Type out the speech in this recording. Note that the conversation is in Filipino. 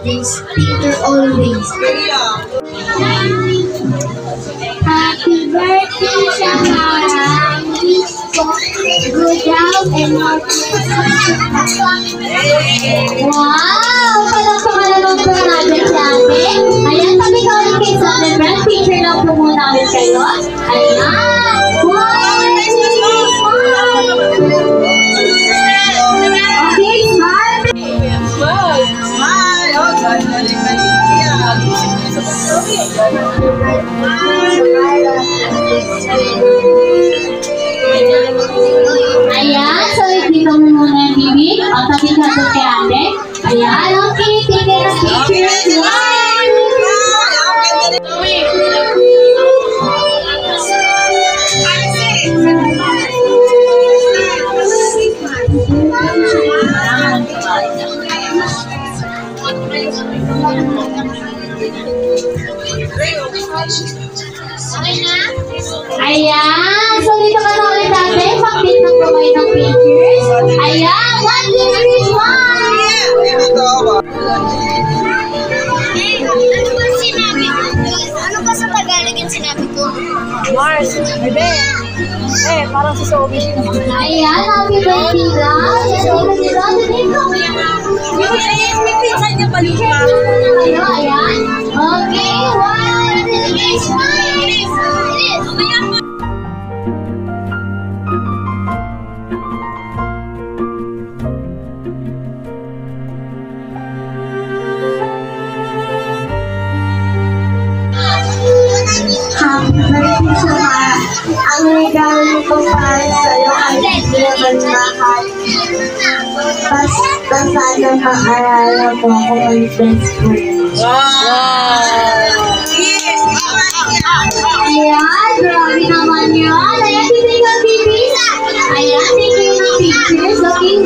this Peter always. Happy birthday, Shahara. Wish ko good health and more. Wow! Palakpakan naman po natin si ate. Ayan, sabi ko ulit kayo sa celebrant. Picture lang po muna ulit kayo. Ayan! Wow! Okay, smile! Smile! Oh, ayan, so ikita mo muna yung bibig. Ang tabi ka doon kay ate. Ayan, okay, tingnan ang picture. Ayan, so dito ka na ulit ate. Pag-click ng provide ng pictures. Ayan, 1, 2, 3, smile! Ano ba sinabi ko? Ano ba sa Tagalog yung sinabi ko? Mars, bebe. Parang si Sobi. Ayan, happy birthday lang. May pinsan niya palima. Ayan. Okay, 1, 2, 3, smile! Happy birthday, Shahara. Ang regalo ko para sa'yo ay hindi naman mahal. Basta sana maaralan mo ako ang best friend. Ayan, grabe naman yun. Ayan, titignan, baby. Ayan, tingnan yung pictures. Okay,